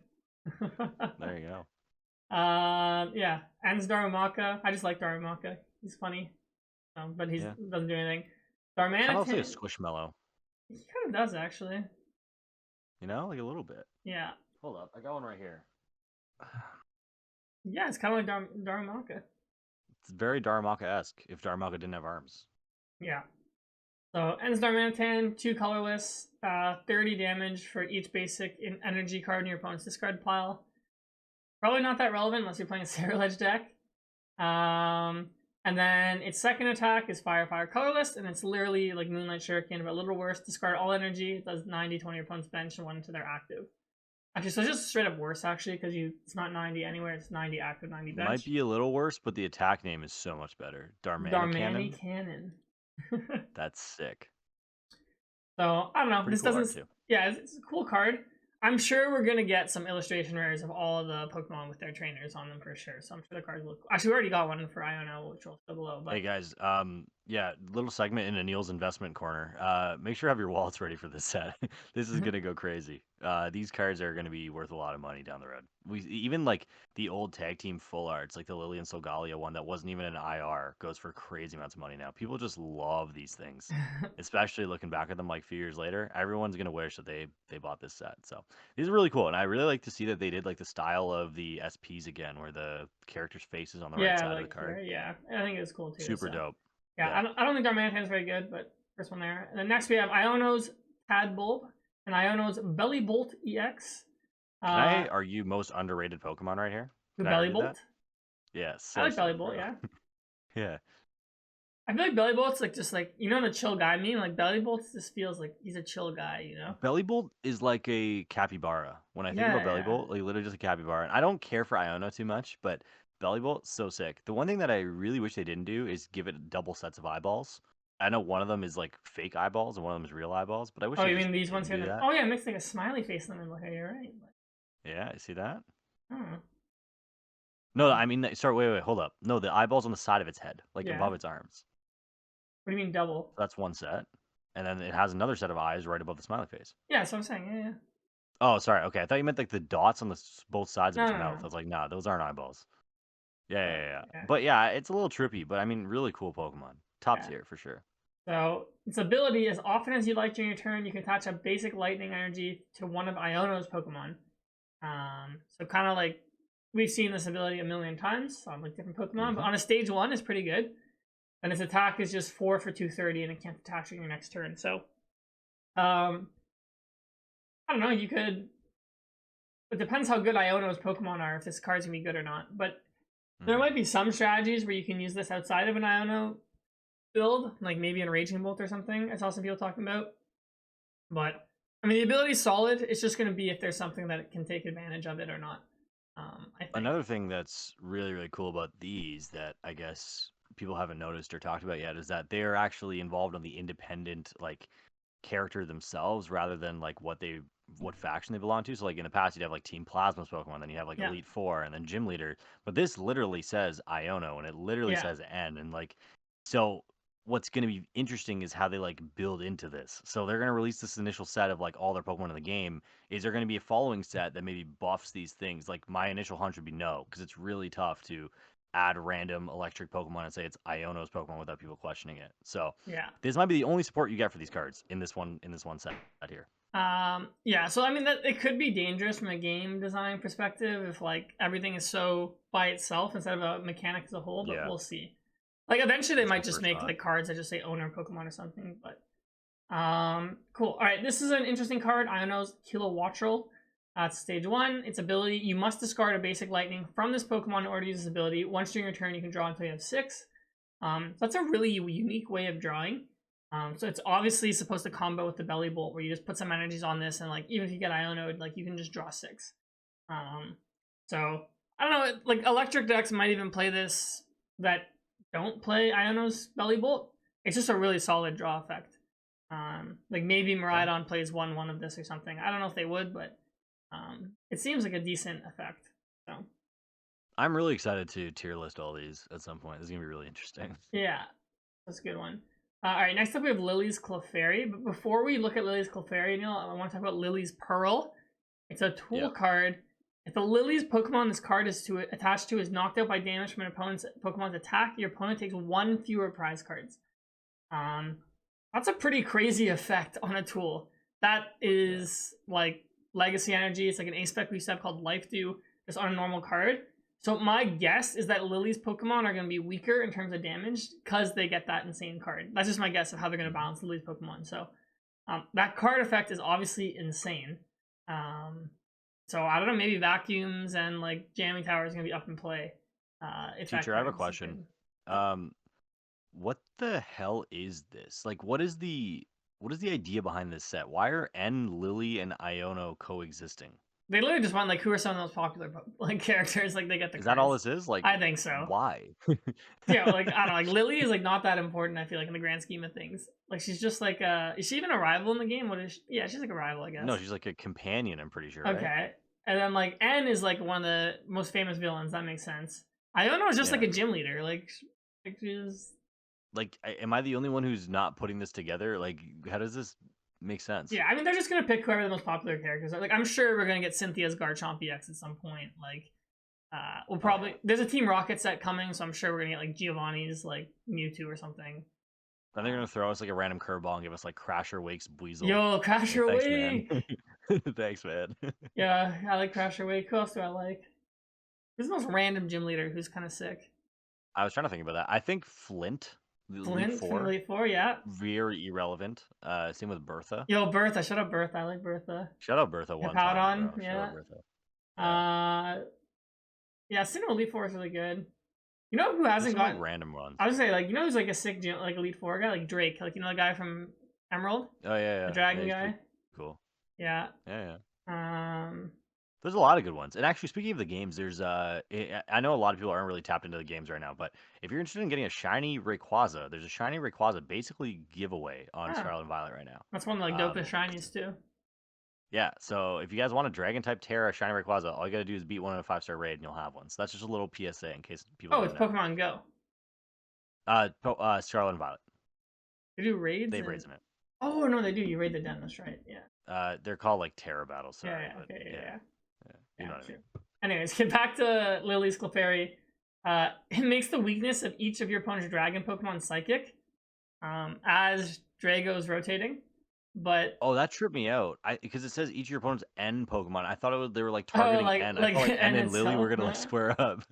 There you go. Yeah, En's Darumaka. I just like Darumaka. He's funny, but he doesn't do anything. Darmanitan. Kind of like a Squishmallow. He kind of does, actually. You know, like a little bit. Yeah. Hold up, I got one right here. Yeah, it's kind of like Darumaka. It's very Darumaka-esque. If Darumaka didn't have arms. Yeah. So En's Darmanitan, 2 colorless, 30 damage for each basic energy card in your opponent's discard pile. Probably not that relevant unless you're playing a Sarah Ledge deck. And And then its second attack is Fire Colorless, and it's literally like Moonlight Shuriken, but a little worse. Discard all energy. It does 90 to your opponent's bench and 1 to their active. Actually, so it's just straight up worse, actually, because it's not 90 anywhere. It's 90 active, 90 bench. Might be a little worse, but the attack name is so much better. Darmani Cannon. That's sick. So, I don't know. Pretty This cool art, doesn't... too. Yeah, it's a cool card. I'm sure we're going to get some illustration rares of all of the Pokemon with their trainers on them for sure. So I'm sure the cards will look... Actually, we already got one for Iono, which will still below. But... Hey guys, yeah, little segment in Aneil's investment corner. Make sure you have your wallets ready for this set. This is gonna go crazy. These cards are gonna be worth a lot of money down the road. We even like the old tag team full arts, like the Lily and Solgaleo one that wasn't even an IR, goes for crazy amounts of money now. People just love these things, especially looking back at them like a few years later. Everyone's gonna wish that they bought this set. So these are really cool, and I really like to see that they did like the style of the SPs again, where the character's face is on the right side of the card. Yeah, I think it's cool too. Super dope. Yeah, I don't think Darmanitan is very good, but first one there. And then next we have Iono's Tadbulb and Iono's Bellybolt EX. Are you most underrated Pokemon right here? The Bellybolt? Yes. I like Bellybolt, yeah. Yeah. I feel like Bellybolt's like just like, you know, the chill guy meme? Like Bellybolt just feels like he's a chill guy, you know? Bellybolt is like a capybara. When I think about Bellybolt, like literally just a capybara. And I don't care for Iono too much, but Bellybolt, so sick. The one thing that I really wish they didn't do is give it double sets of eyeballs. I know one of them is like fake eyeballs and one of them is real eyeballs, but I wish. Oh, you mean these ones here? That. Oh yeah, it makes like a smiley face in the middle here. You're right. Yeah, you see that? Hmm. No, I mean, sorry, wait, hold up. No, the eyeballs on the side of its head, like above its arms. What do you mean double? That's one set, and then it has another set of eyes right above the smiley face. Yeah, that's what I'm saying. Yeah. Oh, sorry. Okay, I thought you meant like the dots on the both sides of its mouth. I was like, nah, those aren't eyeballs. Yeah. But yeah, it's a little trippy, but I mean, really cool Pokemon. Top tier for sure. So its ability, as often as you like during your turn, you can attach a basic lightning energy to one of Iono's Pokemon. So kind of like we've seen this ability a million times on like different Pokemon, but on a stage 1 it's pretty good. And its attack is just 4 for 230, and it can't attack during your next turn. So, I don't know. You could. It depends how good Iono's Pokemon are, if this card's gonna be good or not. But there might be some strategies where you can use this outside of an Iono build, like maybe in Raging Bolt or something. I saw some people talking about. But I mean, the ability's solid. It's just gonna be if there's something that can take advantage of it or not. I think. Another thing that's really, really cool about these that I guess people haven't noticed or talked about yet is that they're actually involved on the independent like character themselves rather than like what faction they belong to. So like in the past you'd have like Team Plasma's Pokemon, then you have like Elite Four and then Gym Leader. But this literally says Iono and it literally says N, and like so what's going to be interesting is how they like build into this. So they're going to release this initial set of like all their Pokemon in the game. Is there going to be a following set that maybe buffs these things? Like my initial hunch would be no, because it's really tough to add random electric Pokemon and say it's Iono's Pokemon without people questioning it. So this might be the only support you get for these cards in this one set here. So I mean that it could be dangerous from a game design perspective if like everything is so by itself instead of a mechanic as a whole, but we'll see. Like eventually they might just make like cards that just say owner Pokemon or something, but cool. All right, this is an interesting card. Iono's Kilowattrel. It's stage 1. Its ability, you must discard a basic lightning from this Pokemon in order to use this ability. Once during your turn, you can draw until you have 6. That's a really unique way of drawing. So it's obviously supposed to combo with the Bellybolt, where you just put some energies on this, and like even if you get Iono, like you can just draw 6. So I don't know, like electric decks might even play this that don't play Iono's Bellybolt. It's just a really solid draw effect. Like maybe Miraidon plays 1/1 of this or something. I don't know if they would, but it seems like a decent effect. So I'm really excited to tier list all these at some point. This is gonna be really interesting. Yeah, that's a good one. All right, next up we have Lily's Clefairy. But before we look at Lily's Clefairy, Neil, I want to talk about Lily's Pearl. It's a tool card. If the Lily's Pokemon this card is attached to is knocked out by damage from an opponent's Pokemon's attack, your opponent takes 1 fewer prize cards. That's a pretty crazy effect on a tool. That is like Legacy Energy. It's like an A-Spec we used to have called Life Dew, just on a normal card. So my guess is that Lily's Pokemon are going to be weaker in terms of damage because they get that insane card. That's just my guess of how they're going to balance Lily's Pokemon. So that card effect is obviously insane. So I don't know, maybe Vacuums and like Jamming Tower is going to be up in play. Teacher, I have a question. what the hell is this? Like, what is the idea behind this set? Why are N, Lily, and Iono coexisting? They literally just want like who are some of the most popular like characters. Like they get the. Is that all cards. this is? Like, I think so. Why? Yeah, like I don't know. Like Lily is like not that important. I feel like in the grand scheme of things. Like she's just like is she even a rival in the game? What is? She? Yeah, she's like a rival, I guess. No, she's like a companion. I'm pretty sure. Right? Okay, and then like N is like one of the most famous villains. That makes sense. Iono is just like a gym leader. Like she's. Like, am I the only one who's not putting this together? Like, how does this make sense? Yeah, I mean they're just gonna pick whoever the most popular characters are. Like I'm sure we're gonna get Cynthia's Garchomp EX at some point. Like. We'll probably there's a Team Rocket set coming, so I'm sure we're gonna get like Giovanni's like Mewtwo or something. Are they gonna throw us like a random curveball and give us like Crasher Wake's Buizel? Yo, Crasher Wake! Thanks, man. Yeah, I like Crasher Wake. Who else do I like? Who's the most random gym leader who's kind of sick? I was trying to think about that. I think Flint Flint from Elite Four, yeah. Very irrelevant. Same with Bertha. Yo, Bertha. Shut up, Bertha. I like Bertha. Shut up, Bertha. One time, bro. yeah. Shut up, Bertha. Yeah, Sinnoh Elite Four is really good. You know who hasn't got like random ones? I would say like you know who's like a sick like Elite Four guy, like Drake, like you know the guy from Emerald. Oh yeah, the dragon guy. Cool. Yeah. Yeah. There's a lot of good ones. And actually, speaking of the games, there's I know a lot of people aren't really tapped into the games right now, but if you're interested in getting a shiny Rayquaza, there's a shiny Rayquaza basically giveaway on Scarlet and Violet right now. That's one of the like dopest shinies too. Yeah, so if you guys want a Dragon type Terra shiny Rayquaza, all you gotta do is beat one in a 5-star raid and you'll have one. So that's just a little PSA in case people. Oh, it's Pokemon Go. Scarlet and Violet. They do raids. They have raids in it. Oh no, they do. You raid the den. That's right. Yeah. They're called like Terra battles. Sorry, yeah. You know what I mean. Anyways, get back to Lily's Clefairy. It makes the weakness of each of your opponent's Dragon Pokemon Psychic, as Drago's rotating. But that tripped me out. Because it says each of your opponent's N Pokemon. I thought they were like targeting N. I thought like N and Lily were gonna like square up.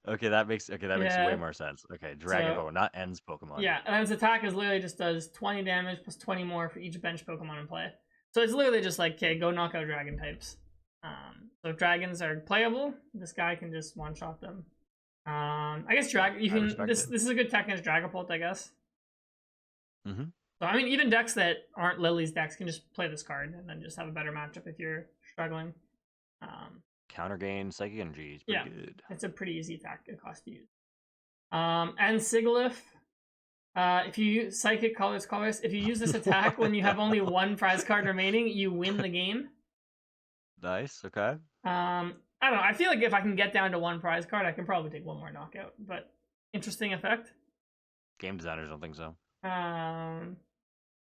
Okay, that makes way more sense. Okay, Dragon Pokemon, not N's Pokemon. Yeah, and its attack is literally just does 20 damage plus 20 more for each bench Pokemon in play. So it's literally just like, okay, go knock out Dragon types. So if Dragons are playable, this guy can just one shot them. I guess you can. This is a good tech against Dragapult, I guess. Mm-hmm. So I mean, even decks that aren't Lily's decks can just play this card and then just have a better matchup if you're struggling. Counter gain, Psychic Energy is pretty good. It's a pretty easy attack it costs to use. And Sigilyph, if you use Psychic Colors, if you use this attack when you have only one prize card remaining, you win the game. Nice. Okay. I don't know. I feel like if I can get down to one prize card, I can probably take one more knockout. But interesting effect. Game designers don't think so. We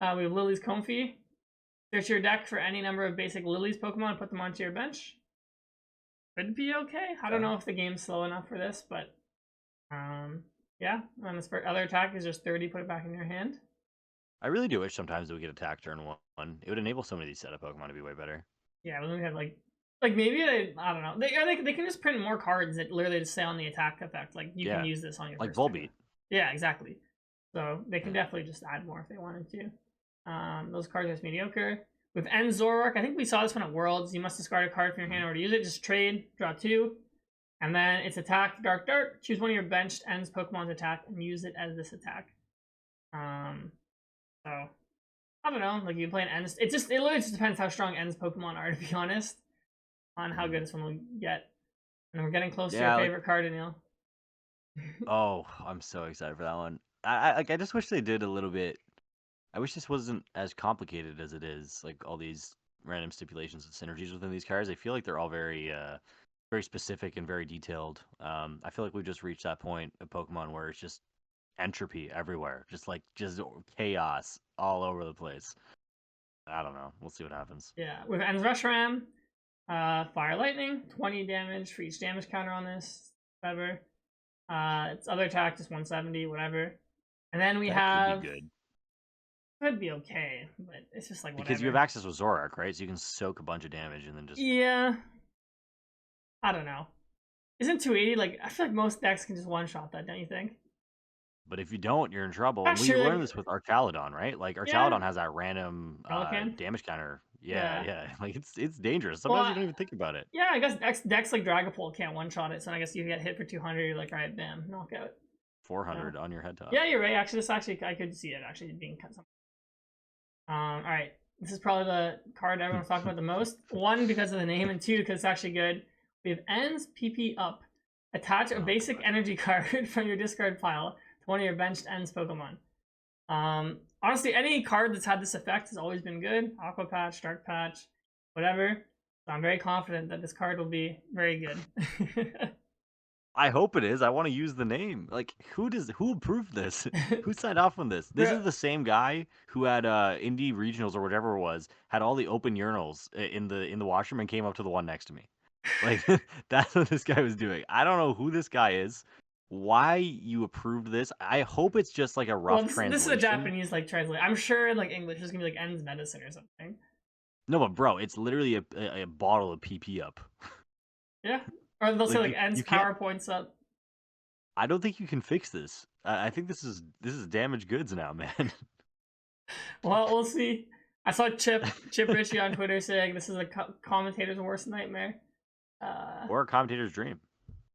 have Lily's Comfey. Search your deck for any number of basic Lily's Pokemon and put them onto your bench. Could be okay. I don't know if the game's slow enough for this, but yeah. And this other attack is just 30. Put it back in your hand. I really do wish sometimes that we get attack turn one. It would enable some of these setup Pokemon to be way better. Yeah, but then we have like maybe I don't know. They can just print more cards that literally just say on the attack effect. Like you can use this on your like first Volbeat. Yeah, exactly. So they can definitely just add more if they wanted to. Those cards are just mediocre. With N Zoroark, I think we saw this one at Worlds. You must discard a card from your hand in order to use it. Just trade, draw 2. And then it's attack, Dark Dart. Choose one of your benched N's Pokemon's attack and use it as this attack. So I don't know. Like you play an N's. It literally just depends how strong N's Pokemon are, to be honest, on how good this one will get. And we're getting close to your favorite card, Aneil. Oh, I'm so excited for that one. I just wish they did a little bit. I wish this wasn't as complicated as it is. Like all these random stipulations and synergies within these cards. I feel like they're all very, very specific and very detailed. I feel like we've just reached that point of Pokemon where it's just entropy everywhere, just chaos all over the place. I don't know. We'll see what happens. Yeah, with N's Reshiram, Fire Lightning, 20 damage for each damage counter on this. Whatever. Its other attack just 170, whatever. And then we have. Could be good. Could be okay, but it's just like whatever. Because you have access with Zoroark, right? So you can soak a bunch of damage and then just. Yeah. I don't know. Isn't 280 like? I feel like most decks can just one shot that, don't you think? But if you don't, you're in trouble. And we learned this with Archaludon, right? Like Archaludon has that random damage counter. Yeah. Like it's dangerous. Sometimes you don't even think about it. Yeah, I guess decks like Dragapult can't one shot it, so I guess you get hit for 200. You're like, all right, bam, knockout. 400 on your head top. Yeah, you're right. Actually, I could see it actually being cut. All right. This is probably the card everyone's talking about the most. One, because of the name, and two, because it's actually good. We have Ends PP Up. Attach a basic energy card from your discard pile to one of your benched Ends Pokemon. Honestly, any card that's had this effect has always been good. Aqua Patch, Dark Patch, whatever. So I'm very confident that this card will be very good. I hope it is. I want to use the name. Like, who approved this? Who signed off on this? This is the same guy who had indie regionals or whatever it was, had all the open urinals in the washroom and came up to the one next to me. Like, that's what this guy was doing. I don't know who this guy is, why you approved this. I hope it's just like a rough translation. This is a Japanese like translation. I'm sure like English is gonna be like Ends Medicine or something. No, but bro, it's literally a bottle of PP Up. Yeah. Or they'll say like Ends PowerPoints Up. I don't think you can fix this. I think this is damaged goods now, man. Well, we'll see. I saw Chip Ritchie on Twitter saying this is a commentator's worst nightmare. Or a commentator's dream.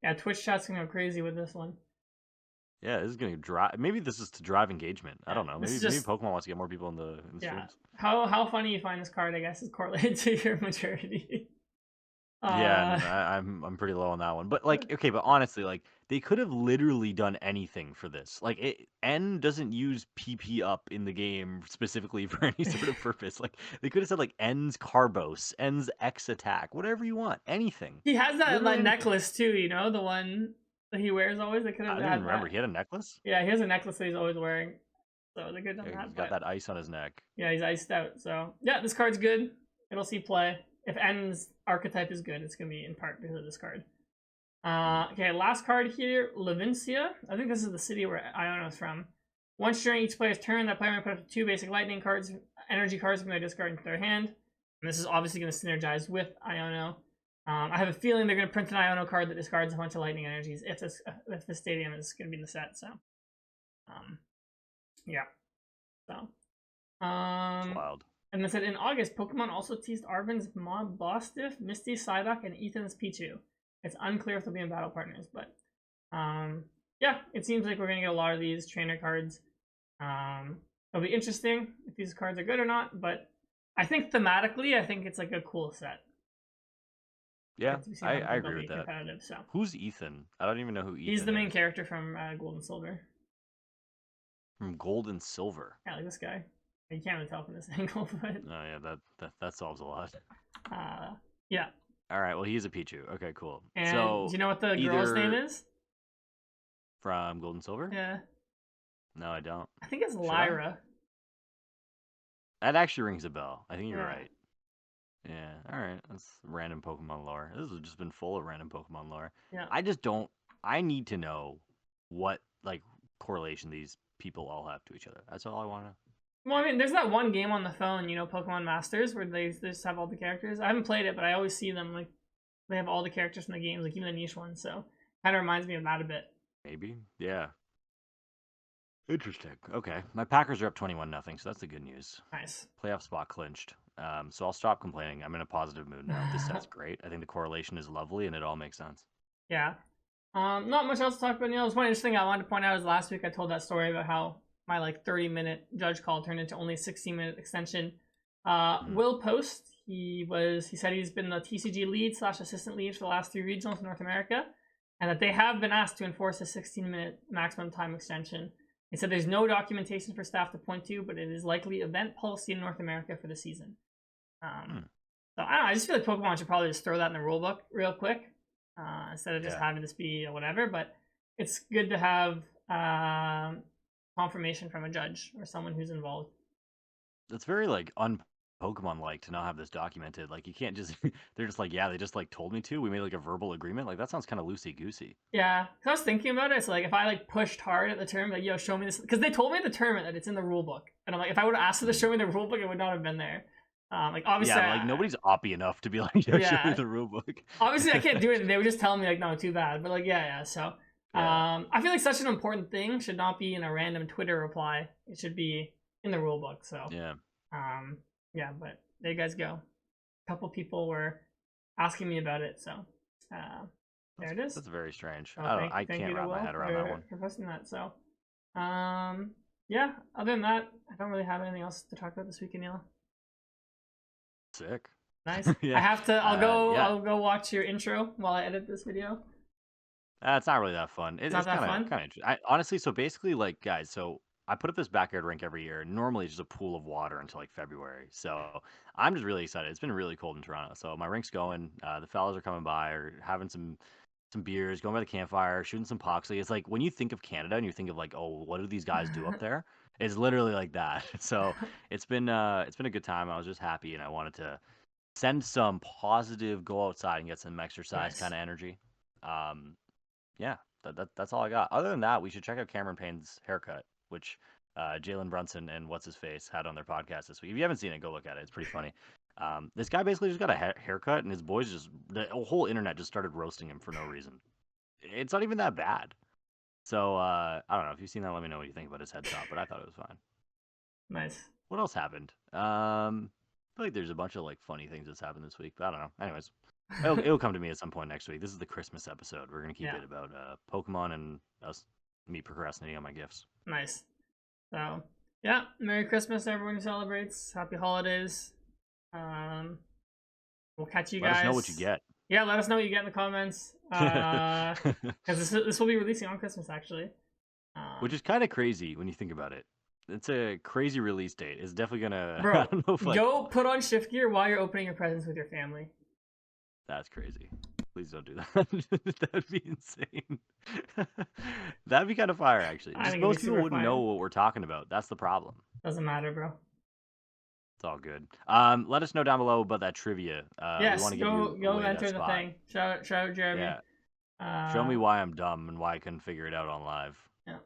Yeah, Twitch chat's gonna go crazy with this one. Yeah, this is gonna drive. Maybe this is to drive engagement. I don't know. Maybe Pokemon wants to get more people in the streams. How funny you find this card, I guess, is correlated to your maturity. Yeah, I'm pretty low on that one. But like, okay, but honestly, like they could have literally done anything for this. Like, N doesn't use PP Up in the game specifically for any sort of purpose. Like they could have said like N's Carbos, N's X Attack, whatever you want, anything. He has that necklace too, you know, the one that he wears always. They could have. I didn't remember. He had a necklace. Yeah, he has a necklace that he's always wearing. So they could have done that. He's got that ice on his neck. Yeah, he's iced out. So yeah, this card's good. It'll see play. If N's archetype is good, it's going to be in part because of this card. Okay, last card here, Levincia. I think this is the city where Iono is from. Once during each player's turn, that player may put up 2 basic lightning cards, energy cards from their discard into their hand. And this is obviously going to synergize with Iono. I have a feeling they're going to print an Iono card that discards a bunch of lightning energies if the stadium is going to be in the set. So, yeah. So, It's wild. And they said in August, Pokemon also teased Arven's Mob Bostiff, Misty Psyduck, and Ethan's Pichu. It's unclear if they'll be in battle partners, but yeah, it seems like we're gonna get a lot of these trainer cards. It'll be interesting if these cards are good or not, but I think thematically, I think it's like a cool set. Yeah, I agree with that. So. Who's Ethan? I don't even know who Ethan is. He's the main character from Gold and Silver. From Gold and Silver? Yeah, like this guy. You can't really tell from this angle, but... Oh, yeah, that solves a lot. Yeah. All right, well, he's a Pichu. Okay, cool. And so do you know what the girl's name is? From Gold and Silver? Yeah. No, I don't. I think it's Lyra. That actually rings a bell. I think you're right. Yeah, all right. That's random Pokemon lore. This has just been full of random Pokemon lore. Yeah. I need to know what, like, correlation these people all have to each other. That's all I want to know. Well, I mean, there's that one game on the phone, you know, Pokemon Masters, where they just have all the characters. I haven't played it, but I always see them, like, they have all the characters from the games, like, even the niche ones, so kind of reminds me of that a bit. Maybe, yeah. Interesting. Okay, my Packers are up 21-0, so that's the good news. Nice. Playoff spot clinched. So I'll stop complaining. I'm in a positive mood now. This set's great. I think the correlation is lovely, and it all makes sense. Yeah. Not much else to talk about, Neil. There's one interesting thing I wanted to point out is last week I told that story about how my like 30-minute judge call turned into only a 16-minute extension. Will Post, he said he's been the TCG lead / assistant lead for the last 3 regionals in North America, and that they have been asked to enforce a 16-minute maximum time extension. He said there's no documentation for staff to point to, but it is likely event policy in North America for the season. So I don't know, I just feel like Pokemon should probably just throw that in the rulebook real quick instead of just having this be whatever. But it's good to have confirmation from a judge or someone who's involved. It's very like un-Pokemon like to not have this documented. Like you can't just they're just like, yeah, they just like told me to. We made like a verbal agreement. Like that sounds kind of loosey goosey. Yeah, because I was thinking about it. It's like if I like pushed hard at the tournament, like yo, show me this, because they told me at the tournament that it's in the rule book, and I'm like, if I would have asked them to show me the rule book, it would not have been there. Like obviously, yeah, like nobody's oppy enough to be like, show me the rule book. Obviously, I can't do it. They would just tell me like, no, too bad. But like, yeah. So. I feel like such an important thing should not be in a random Twitter reply. It should be in the rule book. So but there you guys go. A couple people were asking me about it, so There it is. That's very strange. So I thank can't you to wrap my Will head around that one. for posting that. So, yeah. Other than that, I don't really have anything else to talk about this week, Aneil. Sick. Nice. Yeah. I have to. Yeah. I'll go watch your intro while I edit this video. It's not really that fun. It's not that fun? Kind of interesting. Honestly, so basically, like, guys, so I put up this backyard rink every year. Normally, it's just a pool of water until like February. So I'm just really excited. It's been really cold in Toronto, so my rink's going. The fellas are coming by, or having some beers, going by the campfire, shooting some pucks. Like, it's like when you think of Canada and you think of like, oh, what do these guys do up there? It's literally like that. So it's been a good time. I was just happy, and I wanted to send some positive, go outside and get some exercise Nice. kind of energy. Yeah, that's all I got. Other than that, we should check out Cameron Payne's haircut, which Jalen Brunson and what's his face had on their podcast this week. If you haven't seen it, go look at it. It's pretty funny. This guy basically just got a haircut, and his boys the whole internet just started roasting him for no reason. It's not even that bad. So I don't know. If you've seen that, let me know what you think about his head top. But I thought it was fine. Nice. What else happened? I feel like there's a bunch of like funny things that's happened this week, but I don't know. Anyways, it'll come to me at some point next week. This is the Christmas episode. We're gonna keep it about Pokemon and me procrastinating on my gifts. Nice. So yeah, Merry Christmas to everyone who celebrates. Happy holidays. We'll catch you guys. Let us know what you get. Yeah, let us know what you get in the comments. Because this will be releasing on Christmas actually. Which is kind of crazy when you think about it. It's a crazy release date. It's definitely gonna. Bro, I don't know if, like, go put on shift gear while you're opening your presents with your family. That's crazy. Please don't do that. That'd be insane. That'd be kind of fire, actually. Just most people wouldn't know what we're talking about. That's the problem. Doesn't matter, bro. It's all good. Let us know down below about that trivia. Yes, we want to go enter the thing. Shout out Jeremy. Yeah. Show me why I'm dumb and why I couldn't figure it out on live. Yeah.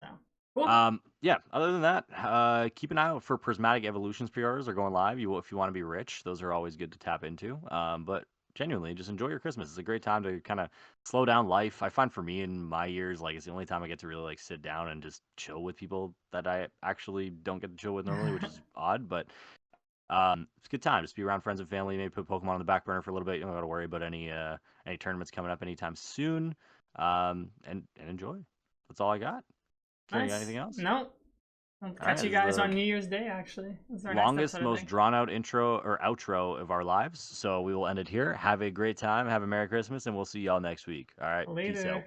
So. Cool. Yeah. Other than that, keep an eye out for Prismatic Evolutions pre-orders. Are going live. If you want to be rich, those are always good to tap into. But genuinely, just enjoy your Christmas. It's a great time to kind of slow down life. I find for me in my years, like, it's the only time I get to really like sit down and just chill with people that I actually don't get to chill with normally, which is odd. But it's a good time. Just be around friends and family. Maybe put Pokemon on the back burner for a little bit. You don't got to worry about any tournaments coming up anytime soon. And enjoy. That's all I got. Ciaran, you got anything else? No. I'll catch you guys on New Year's Day, actually. Longest, most drawn-out intro or outro of our lives. So we will end it here. Have a great time. Have a Merry Christmas, and we'll see y'all next week. All right. Later. Peace out.